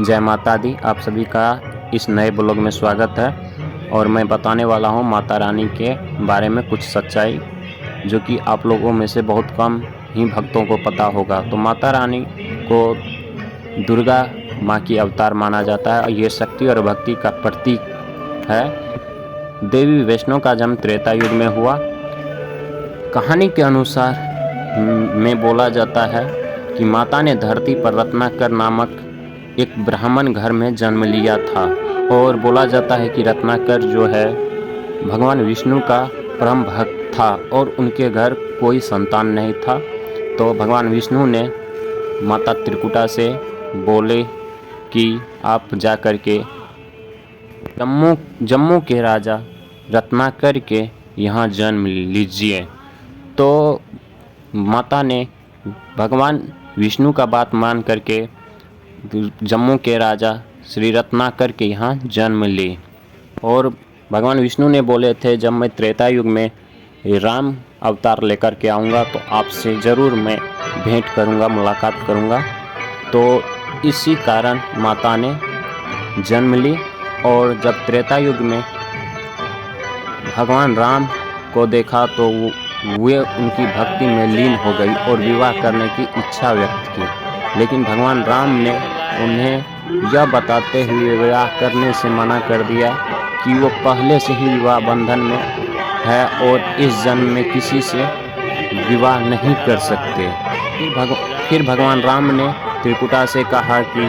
जय माता दी। आप सभी का इस नए ब्लॉग में स्वागत है और मैं बताने वाला हूं माता रानी के बारे में कुछ सच्चाई जो कि आप लोगों में से बहुत कम ही भक्तों को पता होगा। तो माता रानी को दुर्गा माँ की अवतार माना जाता है और ये शक्ति और भक्ति का प्रतीक है। देवी वैष्णो का जन्म त्रेता युग में हुआ। कहानी के अनुसार में बोला जाता है कि माता ने धरती पर रत्नाकर नामक एक ब्राह्मण घर में जन्म लिया था और बोला जाता है कि रत्नाकर जो है भगवान विष्णु का परम भक्त था और उनके घर कोई संतान नहीं था। तो भगवान विष्णु ने माता त्रिकुटा से बोले कि आप जा कर के जम्मू के राजा रत्नाकर के यहाँ जन्म लीजिए। तो माता ने भगवान विष्णु का बात मान करके जम्मू के राजा श्री रत्नाकर के यहाँ जन्म ली। और भगवान विष्णु ने बोले थे जब मैं त्रेता युग में राम अवतार लेकर के आऊँगा तो आपसे ज़रूर मैं भेंट करूँगा, मुलाकात करूँगा। तो इसी कारण माता ने जन्म ली। और जब त्रेता युग में भगवान राम को देखा तो वे उनकी भक्ति में लीन हो गई और विवाह करने की इच्छा व्यक्त की। लेकिन भगवान राम ने उन्हें यह बताते हुए विवाह करने से मना कर दिया कि वो पहले से ही विवाह बंधन में है और इस जन्म में किसी से विवाह नहीं कर सकते। फिर भगवान राम ने त्रिकुटा से कहा कि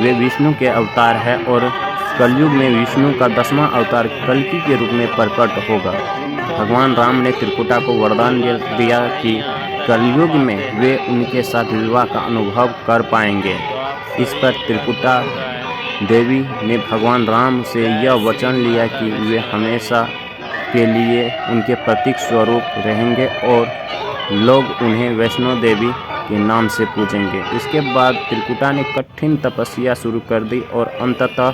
वे विष्णु के अवतार है और कलयुग में विष्णु का 10वां अवतार कल्कि के रूप में प्रकट होगा। भगवान राम ने त्रिकुटा को वरदान दिया कि कलयुग में वे उनके साथ विवाह का अनुभव कर पाएंगे। इस पर त्रिकुटा देवी ने भगवान राम से यह वचन लिया कि वे हमेशा के लिए उनके प्रतीक स्वरूप रहेंगे और लोग उन्हें वैष्णो देवी के नाम से पूजेंगे। इसके बाद त्रिकुटा ने कठिन तपस्या शुरू कर दी और अंततः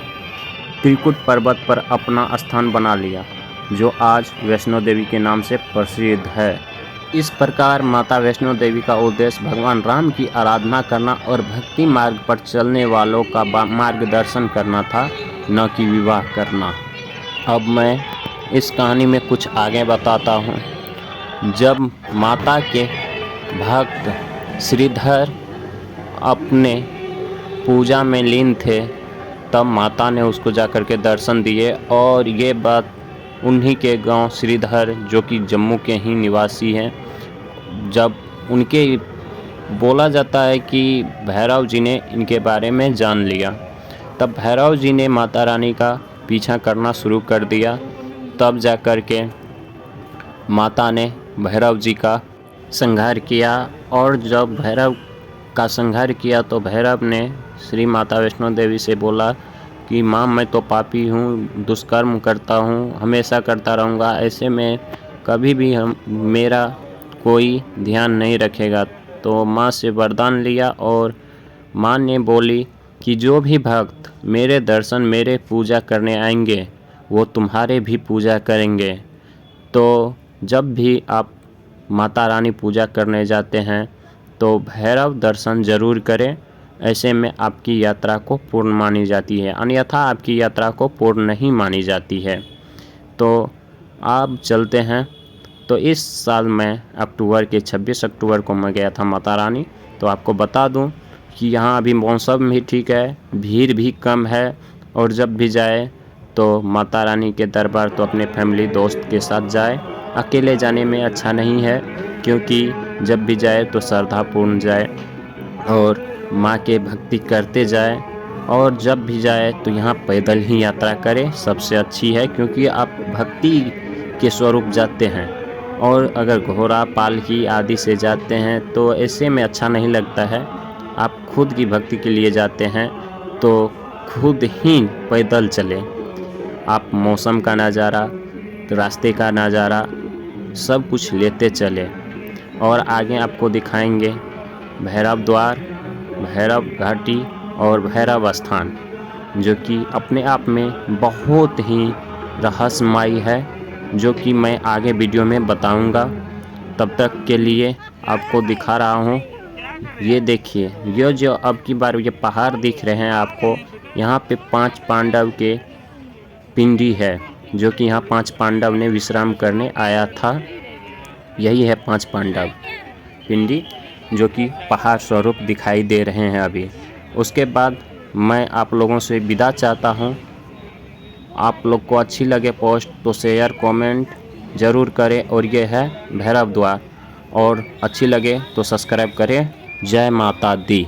त्रिकुट पर्वत पर अपना स्थान बना लिया जो आज वैष्णो देवी के नाम से प्रसिद्ध है। इस प्रकार माता वैष्णो देवी का उद्देश्य भगवान राम की आराधना करना और भक्ति मार्ग पर चलने वालों का मार्गदर्शन करना था, न कि विवाह करना। अब मैं इस कहानी में कुछ आगे बताता हूँ। जब माता के भक्त श्रीधर अपने पूजा में लीन थे तब माता ने उसको जाकर के दर्शन दिए और ये बात उन्हीं के गांव श्रीधर जो कि जम्मू के ही निवासी हैं, जब उनके बोला जाता है कि भैरव जी ने इनके बारे में जान लिया, तब भैरव जी ने माता रानी का पीछा करना शुरू कर दिया। तब जाकर के माता ने भैरव जी का संहार किया और जब भैरव का संहार किया तो भैरव ने श्री माता वैष्णो देवी से बोला कि माँ मैं तो पापी हूँ, दुष्कर्म करता हूँ, हमेशा करता रहूँगा, ऐसे में कभी भी मेरा कोई ध्यान नहीं रखेगा। तो माँ से वरदान लिया और माँ ने बोली कि जो भी भक्त मेरे दर्शन मेरे पूजा करने आएंगे वो तुम्हारे भी पूजा करेंगे। तो जब भी आप माता रानी पूजा करने जाते हैं तो भैरव दर्शन ज़रूर करें, ऐसे में आपकी यात्रा को पूर्ण मानी जाती है, अन्यथा आपकी यात्रा को पूर्ण नहीं मानी जाती है। तो आप चलते हैं। तो इस साल मैं अक्टूबर के 26 अक्टूबर को मैं गया था माता रानी। तो आपको बता दूं कि यहाँ अभी मौसम भी ठीक है, भीड़ भी कम है और जब भी जाए तो माता रानी के दरबार तो अपने फैमिली दोस्त के साथ जाए। अकेले जाने में अच्छा नहीं है क्योंकि जब भी जाए तो श्रद्धापूर्ण जाए और माँ के भक्ति करते जाए। और जब भी जाए तो यहाँ पैदल ही यात्रा करें, सबसे अच्छी है क्योंकि आप भक्ति के स्वरूप जाते हैं। और अगर घोड़ा पालकी आदि से जाते हैं तो ऐसे में अच्छा नहीं लगता है। आप खुद की भक्ति के लिए जाते हैं तो खुद ही पैदल चलें। आप मौसम का नज़ारा, रास्ते का नज़ारा सब कुछ लेते चले और आगे आपको दिखाएंगे भैरव द्वार, भैरव घाटी और भैरव स्थान जो कि अपने आप में बहुत ही रहस्यमयी है, जो कि मैं आगे वीडियो में बताऊंगा। तब तक के लिए आपको दिखा रहा हूँ ये देखिए, ये जो अब की बार ये पहाड़ दिख रहे हैं आपको, यहाँ पे 5 पांडव के पिंडी है, जो कि यहाँ 5 पांडव ने विश्राम करने आया था। यही है 5 पांडव पिंडी, जो कि पहाड़ स्वरूप दिखाई दे रहे हैं अभी। उसके बाद मैं आप लोगों से विदा चाहता हूँ। आप लोग को अच्छी लगे पोस्ट तो शेयर कमेंट ज़रूर करें, और ये है भैरव द्वार, और अच्छी लगे तो सब्सक्राइब करें। जय माता दी।